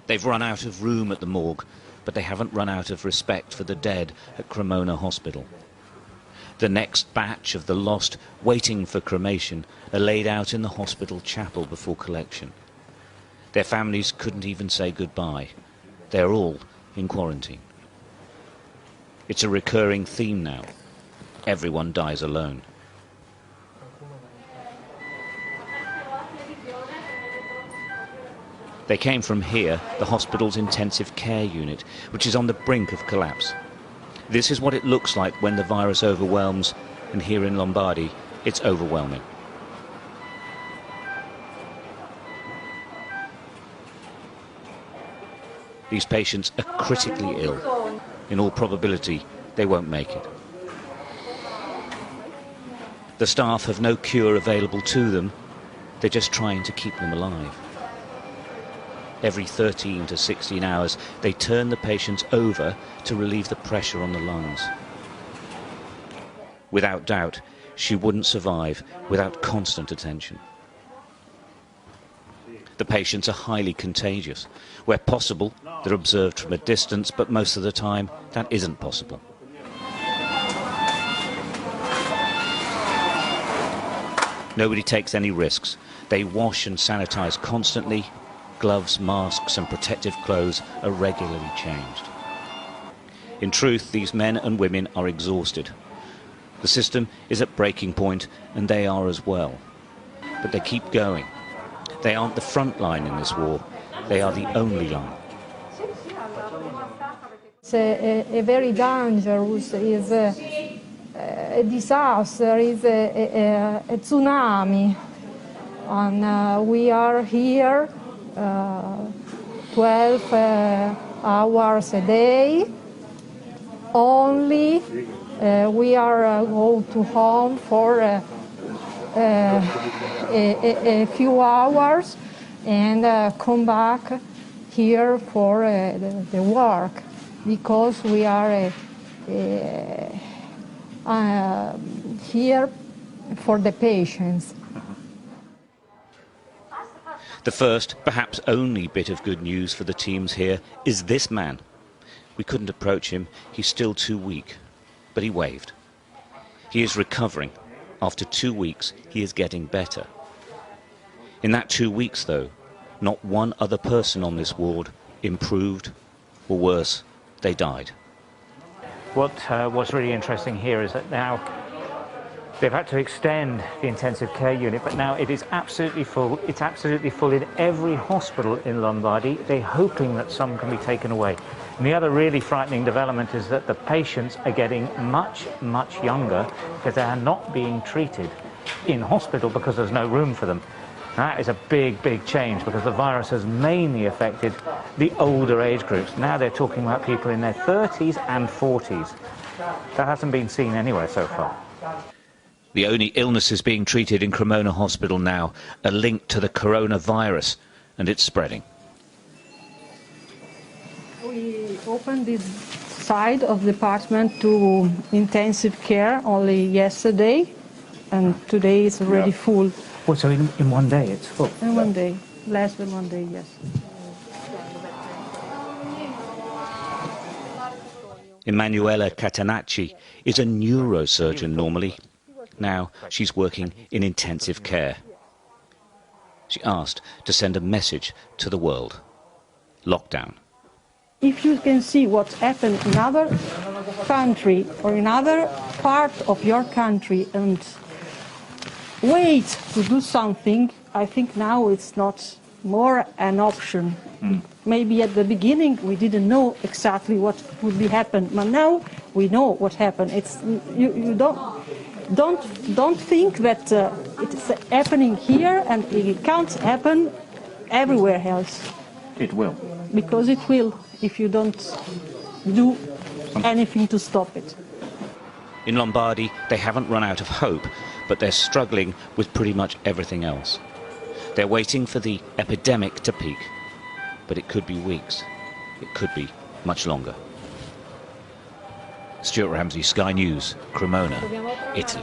They've run out of room at the morgue, but they haven't run out of respect for the dead at Cremona Hospital. The next batch of the lost waiting for cremation are laid out in the hospital chapel before collection. Their families couldn't even say goodbye. They're all in quarantine. It's a recurring theme now. Everyone dies alone. They came from here, the hospital's intensive care unit, which is on the brink of collapse. This is what it looks like when the virus overwhelms, and here in Lombardy, it's overwhelming. These patients are critically ill. In all probability, they won't make it. The staff have no cure available to them. They're just trying to keep them alive. Every 13 to 16 hours, they turn the patients over to relieve the pressure on the lungs. Without doubt, she wouldn't survive without constant attention. The patients are highly contagious. Where possible, they're observed from a distance, but most of the time, that isn't possible. Nobody takes any risks. They wash and sanitize constantly. Gloves, masks and protective clothes are regularly changed. In truth, these men and women are exhausted. The system is at breaking point, and they are as well. But they keep going. They aren't the front line in this war. They are the only line. It's a very dangerous, is a disaster, is a tsunami. And we are here 12 hours a day. Only we are go to home for a few hours and come back here for the work, because we are here for the patients. The first, perhaps only bit of good news for the teams here is this man. We couldn't approach him, he's still too weak, but he waved. He is recovering. After 2 weeks, he is getting better. In that 2 weeks, though, not one other person on this ward improved, or worse, they died. What's really interesting here is that now they've had to extend the intensive care unit, but now it is absolutely full. It's absolutely full in every hospital in Lombardy. They're hoping that some can be taken away. And the other really frightening development is that the patients are getting much, much younger because they are not being treated in hospital because there's no room for them. That is a big, big change, because the virus has mainly affected the older age groups. Now they're talking about people in their 30s and 40s. That hasn't been seen anywhere so far. The only illnesses being treated in Cremona Hospital now are linked to the coronavirus, and it's spreading. We opened this side of the department to intensive care only yesterday, and today it's already full. Well, so in one day it's full? In one day, less than one day, yes. Emanuela Catenacci is a neurosurgeon normally. Now she's working in intensive care. She asked to send a message to the world. Lockdown. If you can see what's happened in other country or in other part of your country and wait to do something, I think now it's not more an option. Maybe at the beginning we didn't know exactly what would be happen, but now we know what happened. It's you don't think that it's happening here and it can't happen everywhere else. It will. Because it will, if you don't do anything to stop it. In Lombardy, they haven't run out of hope, but they're struggling with pretty much everything else. They're waiting for the epidemic to peak, but it could be weeks. It could be much longer. Stuart Ramsey, Sky News, Cremona, Italy.